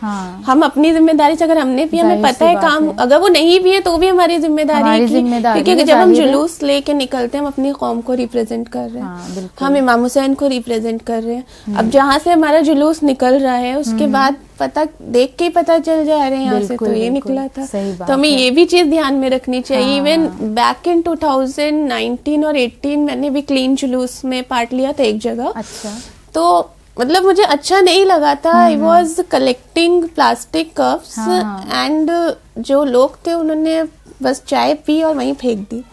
हम अपनी जिम्मेदारी से, अगर हमने भी, हमें पता है काम, अगर वो नहीं भी है तो भी हमारी जिम्मेदारी है, क्योंकि जब हम जुलूस लेके निकलते हैं हम अपनी कौम को रिप्रेजेंट कर रहे हैं, हम इमाम हुसैन को रिप्रेजेंट कर रहे हैं। अब जहाँ से हमारा जुलूस निकल रहा है उसके बाद पता देख के ही पता चल जा रहे हैं यहाँ से तो ये निकला था। तो हमें ये भी चीज ध्यान में रखनी चाहिए। इवन बैक इन 2019 और 18 मैंने भी क्लीन जुलूस में पार्ट लिया था एक जगह। अच्छा। तो मतलब मुझे अच्छा नहीं लगा था। I was collecting plastic cups and जो लोग थे उन्होंने बस चाय पी और वहीं फेंक दी।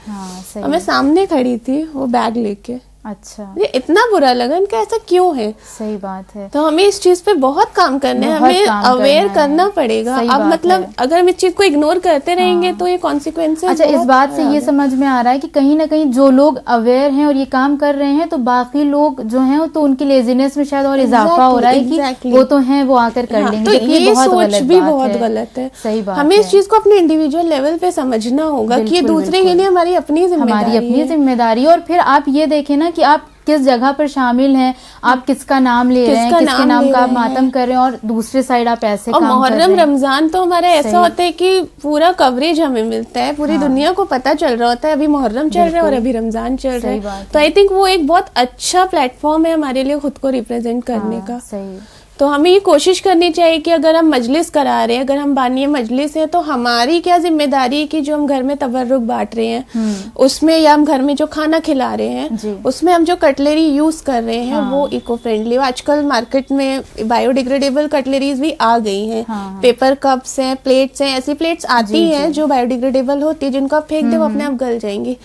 और मैं सामने खड़ी थी वो बैग लेके। अच्छा। मुझे इतना बुरा लगा कि ऐसा क्यों है। सही बात है। तो हमें इस चीज पे बहुत काम करना है, हमें अवेयर करना पड़ेगा। अब मतलब अगर हम इस चीज को इग्नोर करते रहेंगे तो ये कॉन्सिक्वेंसेस। अच्छा, इस बात से ये समझ में आ रहा है कि कहीं ना कहीं जो लोग अवेयर हैं और ये काम कर रहे हैं तो बाकी लोग जो हैं तो उनकी लेजीनेस में शायद और इजाफा हो रहा है कि वो तो हैं वो आकर कर लेंगे। तो ये सोच भी बहुत गलत है। सही बात। हमें इस चीज को अपने इंडिविजुअल लेवल पे समझना होगा कि दूसरे के लिए हमारी अपनी जिम्मेदारी। और फिर आप ये देखें ना कि आप किस जगह पर शामिल हैं, आप किसका नाम ले रहे हैं, किसके नाम का आप मातम कर रहे हैं, और दूसरे साइड आप ऐसे काम कर रहे हैं। मुहर्रम रमजान तो हमारा ऐसा होता है कि पूरा कवरेज हमें मिलता है, पूरी दुनिया को पता चल रहा होता है अभी मुहर्रम चल रहा है और अभी रमजान चल रहा है। तो आई थिंक वो एक बहुत अच्छा प्लेटफॉर्म है हमारे लिए खुद को रिप्रेजेंट करने का। सही। तो हमें ये कोशिश करनी चाहिए कि अगर हम मजलिस करा रहे हैं, अगर हम बानी मजलिस है, तो हमारी क्या जिम्मेदारी है कि जो हम घर में तबर्रुक बांट रहे हैं उसमें, या हम घर में जो खाना खिला रहे हैं उसमें हम जो कटलरी यूज कर रहे हैं वो इको फ्रेंडली। आजकल मार्केट में बायोडिग्रेडेबल कटलरीज भी आ गई हैं। पेपर कप्स हैं, प्लेट्स हैं, ऐसी प्लेट्स आती हैं जो बायोडिग्रेडेबल होती है, जिनको आप फेंक दे वो अपने आप गल जाएंगी।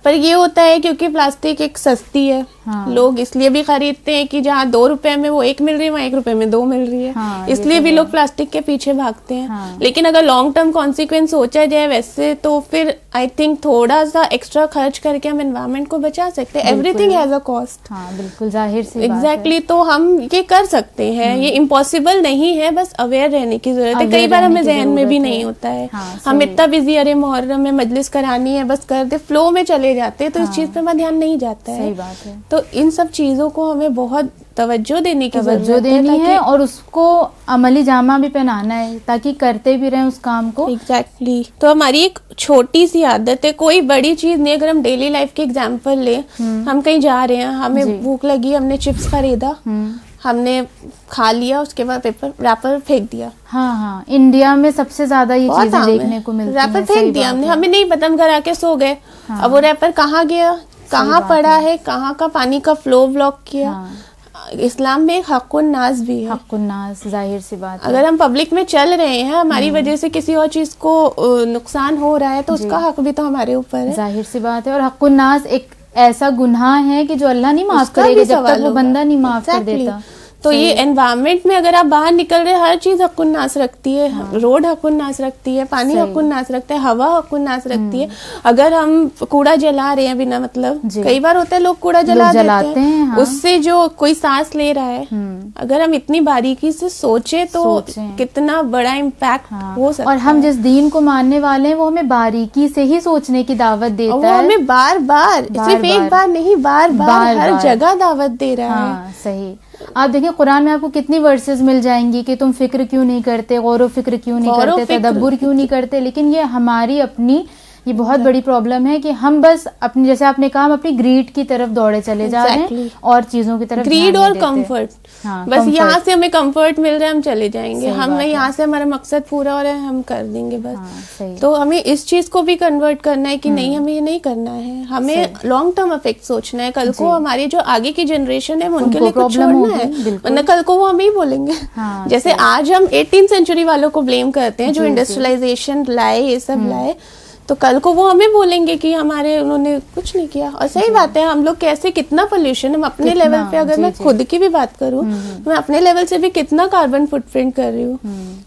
पर ये होता है क्योंकि प्लास्टिक एक सस्ती है, लोग इसलिए भी खरीदते हैं कि जहाँ 2 रुपए में वो 1 मिल रही है वहाँ 1 रुपए में 2 मिल रही है। इसलिए भी लोग प्लास्टिक के पीछे भागते हैं। लेकिन अगर लॉन्ग टर्म कॉन्सिक्वेंस सोचा जाए वैसे तो फिर आई थिंक थोड़ा सा एक्स्ट्रा खर्च करके हम एनवायरमेंट को बचा सकते हैं। Everything has a cost. बिल्कुल जाहिर सी बात है। एग्जैक्टली। तो हम ये कर सकते हैं, ये इम्पॉसिबल नहीं है, बस अवेयर रहने की जरूरत है। कई बार हमें जहन में भी नहीं होता है, हम इतना बिजी, अरे मुहर्रम में मजलिस करानी है बस कर दे, फ्लो में चले जाते हैं, तो इस चीज पे हमारा ध्यान नहीं जाता है। सही बात है। तो इन सब चीजों को हमें बहुत तवज्जो देने की जरूरत है और उसको अमली जामा भी पहनाना है ताकि करते भी रहें उस काम को। एग्जैक्टली। तो हमारी एक छोटी सी आदत है, कोई बड़ी चीज नहीं। अगर हम डेली लाइफ के एग्जांपल ले, हम कहीं जा रहे हैं, हमें भूख लगी, हमने चिप्स खरीदा, हमने खा लिया, उसके बाद पेपर रैपर फेंक दिया। हाँ, इंडिया में सबसे ज्यादा ये चीजें देखने को मिलती हैं। रैपर फेंक दिया हमने, हमें नहीं पता, हम घर आके सो गए। अब वो रैपर कहाँ गया, कहाँ पड़ा है, कहाँ का पानी का फ्लो ब्लॉक किया। इस्लाम में एक हक़ुन नाज़ भी है। हक़ुन नाज़, जाहिर सी बात है। अगर हम पब्लिक में चल रहे हैं, हमारी वजह से किसी और चीज को नुकसान हो रहा है तो उसका हक भी तो हमारे ऊपर है। जाहिर सी बात है। और हक़ुन नाज़ एक ऐसा गुनाह है कि जो अल्लाह नहीं माफ करेगा जब तक वो बंदा नहीं माफ कर देता। तो ये एनवायरनमेंट में अगर आप बाहर निकल रहे, हर चीज हक़ुन नास रखती है। रोड हक़ुन नास रखती है, पानी हक़ुन नास रखता है, हवा हक़ुन नास रखती है। अगर हम कूड़ा जला रहे हैं बिना मतलब, कई बार होता है लोग कूड़ा जला देते हैं, उससे जो कोई सांस ले रहा है, अगर हम इतनी बारीकी से सोचे तो कितना बड़ा इम्पैक्ट हो सकता है। और हम जिस दीन को मानने वाले हैं वो हमें बारीकी से ही सोचने की दावत देता है। हमें बार बार, सिर्फ एक बार नहीं, बार बार हर जगह दावत दे रहा है। सही। आप देखिए कुरान में आपको कितनी वर्सेस मिल जाएंगी कि तुम फिक्र क्यों नहीं करते, गौर फिक्र क्यों नहीं करते, तदब्बुर क्यों नहीं करते। लेकिन ये हमारी अपनी ये बहुत बड़ी प्रॉब्लम है कि हम बस अपनी, जैसे आपने कहा, हम अपनी ग्रीड की तरफ दौड़े चले जा रहे हैं और चीजों की तरफ ग्रीड और कंफर्ट। बस यहाँ से हमें कंफर्ट मिल रहा है, हम चले जाएंगे, हम यहाँ से हमारा मकसद पूरा हो रहा है, हम कर देंगे बस। तो हमें इस चीज को भी कन्वर्ट करना है कि नहीं, हमें ये नहीं करना है, हमें लॉन्ग टर्म इफेक्ट सोचना है। कल को हमारी जो आगे की जनरेशन है उनके लिए कुछ छोड़ना है, वरना कल को वो हमें ही बोलेंगे। जैसे आज हम 18th सेंचुरी वालों को ब्लेम करते हैं जो इंडस्ट्रियलाइजेशन लाए, ये सब लाए, तो कल को वो हमें बोलेंगे कि हमारे उन्होंने कुछ नहीं किया। और सही बात है, हम लोग कैसे कितना पोल्यूशन, हम अपने लेवल पे, अगर मैं खुद की भी बात करूं, मैं अपने लेवल से भी कितना कार्बन फुटप्रिंट कर रही हूँ।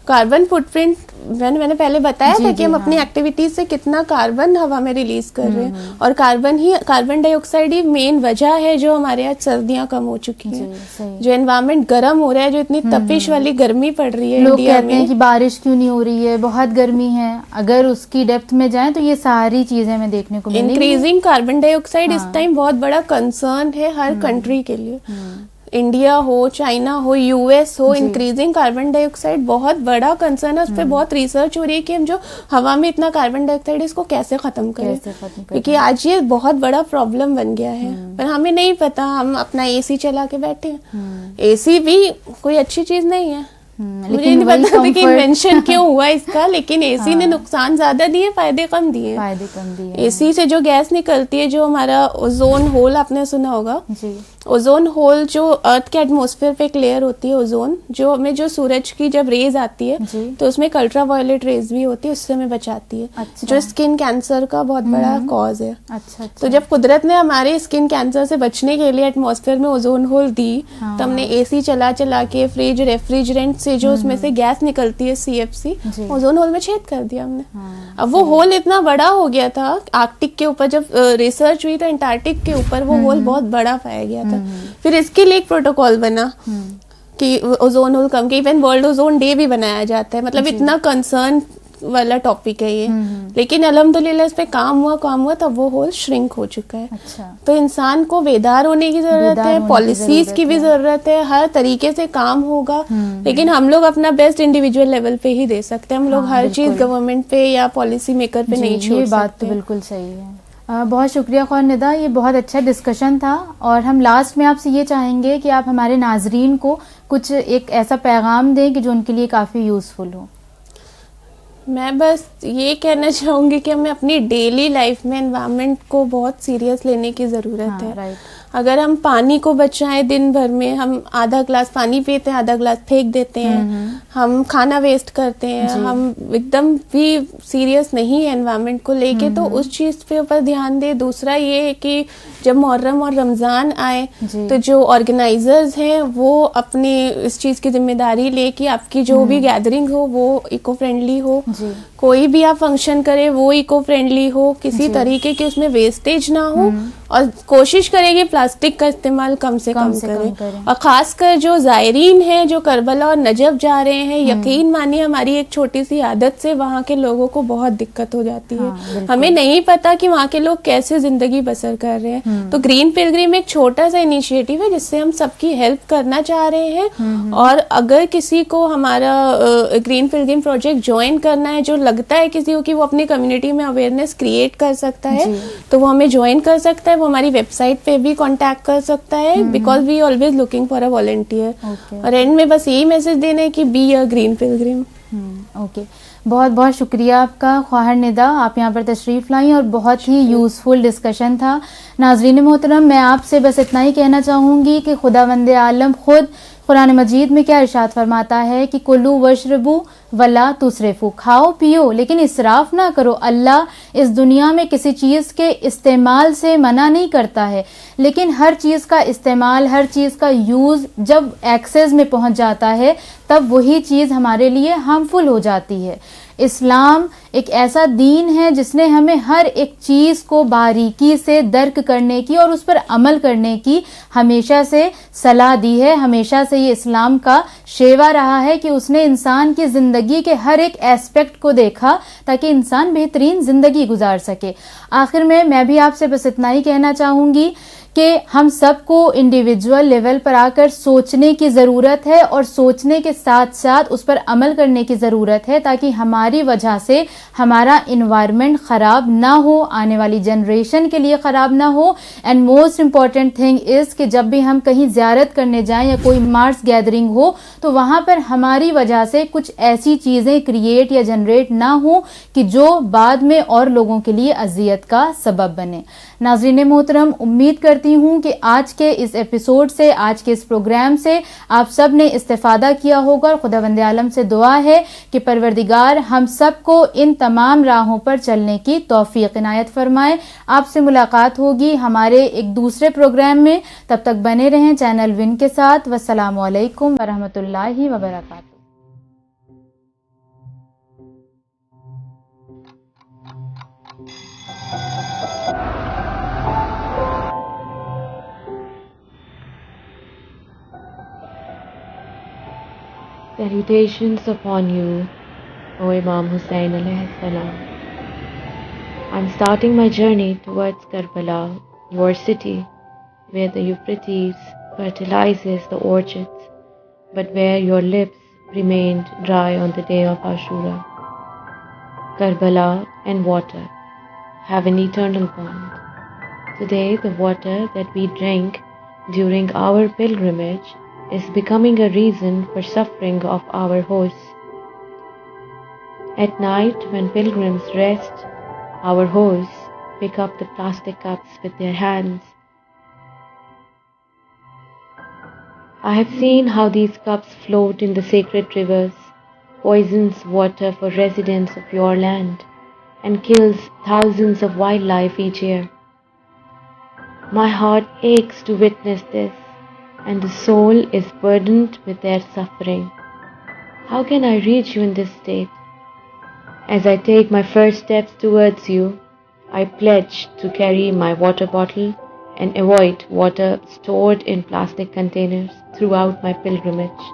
कार्बन फुटप्रिंट मैंने पहले बताया था कि हम अपनी एक्टिविटीज से कितना कार्बन हवा में रिलीज कर रहे हैं, और कार्बन डाइऑक्साइड ही मेन वजह है जो हमारे यहाँ सर्दियाँ कम हो चुकी हैं, जो एनवायरनमेंट गर्म हो रहा है, जो इतनी तपिश वाली गर्मी पड़ रही है। लोग कहते हैं कि बारिश क्यों नहीं हो रही है, बहुत गर्मी है। अगर उसकी डेप्थ में जाएं तो ये सारी चीजें हमें देखने को मिलेंगी। इंक्रीजिंग कार्बन डाइऑक्साइड इस टाइम बहुत बड़ा कंसर्न है हर कंट्री के लिए, इंडिया हो, चाइना हो, यूएस हो। इंक्रीजिंग कार्बन डाइऑक्साइड बहुत बड़ा कंसर्न है, उस पर बहुत रिसर्च हो रही है कि हम जो हवा में इतना कार्बन डाइऑक्साइड है इसको कैसे खत्म करें, क्योंकि आज ये बहुत बड़ा प्रॉब्लम बन गया है। पर हमें नहीं पता, हम अपना एसी चला के बैठे हैं। एसी भी कोई अच्छी चीज नहीं है, मुझे नहीं पता कि इन्वेंशन क्यों हुआ इसका, लेकिन एसी ने नुकसान ज्यादा दिए, फायदे कम दिए। एसी से जो गैस निकलती है, जो हमारा ओजोन होल, आपने सुना होगा जी, ओजोन होल जो अर्थ के एटमॉस्फेयर पे एक लेयर होती है ओजोन, जो हमें जो सूरज की जब रेज आती है तो उसमें एक अल्ट्रावायलेट रेज भी होती है, उससे हमें बचाती है। अच्छा। जो स्किन कैंसर का बहुत बड़ा कॉज है। अच्छा। तो जब कुदरत ने हमारे स्किन कैंसर से बचने के लिए एटमॉस्फेयर में ओजोन होल दी, तो हमने एसी चला के, फ्रिज, रेफ्रिजरेंट से जो उसमें से गैस निकलती है CFC, ओजोन होल में छेद कर दिया हमने। अब वो होल इतना बड़ा हो गया था, आर्कटिक के ऊपर जब रिसर्च हुई तो अंटार्कटिक के ऊपर वो होल बहुत बड़ा पाया गया था। फिर इसके लिए एक प्रोटोकॉल बना कि ओजोन होल कम के, इवन वर्ल्ड ओजोन डे भी बनाया जाता है। मतलब इतना कंसर्न वाला टॉपिक है ये। लेकिन अल्हम्दुलिल्लाह इस पे काम हुआ तब वो होल श्रिंक हो चुका है। अच्छा। तो इंसान को बेदार होने की जरूरत है, पॉलिसीज की भी जरूरत है, हर तरीके से काम होगा। लेकिन हम लोग अपना बेस्ट इंडिविजुअल लेवल पे ही दे सकते हैं, हम लोग हर चीज गवर्नमेंट पे या पॉलिसी मेकर पे नहीं छोड़ सकते। ये बात तो बिल्कुल सही है। बहुत शुक्रिया ख्वार निदा, ये बहुत अच्छा डिस्कशन था। और हम लास्ट में आपसे ये चाहेंगे कि आप हमारे नाजरीन को कुछ एक ऐसा पैगाम दें कि जो उनके लिए काफ़ी यूज़फुल हो। मैं बस ये कहना चाहूँगी कि हमें अपनी डेली लाइफ में एनवायरनमेंट को बहुत सीरियस लेने की ज़रूरत है। राइट। अगर हम पानी को बचाएं, दिन भर में हम आधा ग्लास पानी पीते हैं, आधा ग्लास फेंक देते हैं, हम खाना वेस्ट करते हैं, हम एकदम भी सीरियस नहीं है एनवायरनमेंट को लेके, तो उस चीज़ पे ऊपर ध्यान दे। दूसरा ये है कि जब मुहर्रम और रमज़ान आए तो जो ऑर्गेनाइजर्स हैं वो अपनी इस चीज़ की जिम्मेदारी ले कि आपकी जो भी गैदरिंग हो वो इको फ्रेंडली हो, कोई भी आप फंक्शन करें वो इको फ्रेंडली हो, किसी तरीके की उसमें वेस्टेज ना हो, और कोशिश करें कि प्लास्टिक का इस्तेमाल कम से कम करें। और खासकर जो ज़ायरीन हैं जो करबला और नजफ जा रहे हैं, यकीन मानिए हमारी एक छोटी सी आदत से वहाँ के लोगों को बहुत दिक्कत हो जाती है। हमें नहीं पता कि वहाँ के लोग कैसे जिंदगी बसर कर रहे हैं। तो ग्रीन पिलग्रिम एक छोटा सा इनिशिएटिव है जिससे हम सबकी हेल्प करना चाह रहे हैं। और अगर किसी को हमारा ग्रीन पिलग्रिम प्रोजेक्ट ज्वाइन करना है, जो लगता है किसी को कि वो अपनी कम्युनिटी में अवेयरनेस क्रिएट कर सकता है, तो वो हमें ज्वाइन कर सकता है। वो हमारी वेबसाइट पे भी कांटेक्ट कर सकता है, because we always looking for a volunteer. और एंड में बस यही मैसेज देना है कि be a green pilgrim. Okay, बहुत बहुत शुक्रिया आपका ख्वाहर निदा, आप यहाँ पर तशरीफ़ लाई और बहुत ही यूज़फुल डिस्कशन था। नाज़रीन मोहतरम, मैं आपसे बस इतना ही कहना चाहूँगी कि खुदावंद आलम खुद कुरान मजीद में क्या इरशाद फरमाता है कि कुलू वशरबू वला तुसरिफू, खाओ पियो लेकिन इसराफ ना करो। अल्लाह इस दुनिया में किसी चीज़ के इस्तेमाल से मना नहीं करता है, लेकिन हर चीज़ का इस्तेमाल, हर चीज़ का यूज़ जब एक्सेस में पहुंच जाता है तब वही चीज़ हमारे लिए हार्मफुल हो जाती है। इस्लाम एक ऐसा दीन है जिसने हमें हर एक चीज़ को बारीकी से दर्क करने की और उस पर अमल करने की हमेशा से सलाह दी है। हमेशा से ये इस्लाम का शेवा रहा है कि उसने इंसान की ज़िंदगी के हर एक एस्पेक्ट को देखा ताकि इंसान बेहतरीन ज़िंदगी गुजार सके। आखिर में मैं भी आपसे बस इतना ही कहना चाहूँगी कि हम सबको इंडिविजुअल लेवल पर आकर सोचने की ज़रूरत है और सोचने के साथ साथ उस पर अमल करने की ज़रूरत है ताकि हमारी वजह से हमारा इन्वायरमेंट ख़राब ना हो, आने वाली जनरेशन के लिए ख़राब ना हो। And most important thing is कि जब भी हम कहीं ज़ियारत करने जाएं या कोई मार्स गैदरिंग हो तो वहाँ पर हमारी वजह से कुछ ऐसी चीज़ें क्रिएट या जनरेट ना हो कि जो बाद में और लोगों के लिए अजियत का सबब बने। नाज़रीन मोहतरम, उम्मीद करती करती हूँ कि आज के इस एपिसोड से, आज के इस प्रोग्राम से आप सब ने इस्तेफादा किया होगा और खुदावंद आलम से दुआ है कि परवरदिगार हम सबको इन तमाम राहों पर चलने की तौफीक इनायत फरमाए। आपसे मुलाकात होगी हमारे एक दूसरे प्रोग्राम में। तब तक बने रहें चैनल विन के साथ। वस्सलामु अलैकुम वरहमतुल्लाहि वबरकातुहू। Salutations upon you, O Imam Hussain alayhi salam. I'm starting my journey towards Karbala, your city, where the Euphrates fertilizes the orchards, but where your lips remained dry on the day of Ashura. Karbala and water have an eternal bond. Today, the water that we drink during our pilgrimage is becoming a reason for suffering of our hosts. At night, when pilgrims rest, our hosts pick up the plastic cups with their hands. I have seen how these cups float in the sacred rivers, poisons water for residents of your land, and kills thousands of wildlife each year. My heart aches to witness this, and the soul is burdened with their suffering. How can I reach you in this state? As I take my first steps towards you, I pledge to carry my water bottle and avoid water stored in plastic containers throughout my pilgrimage.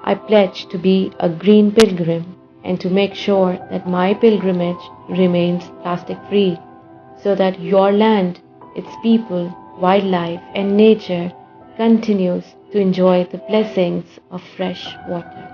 I pledge to be a green pilgrim and to make sure that my pilgrimage remains plastic free, so that your land, its people, wildlife and nature continues to enjoy the blessings of fresh water.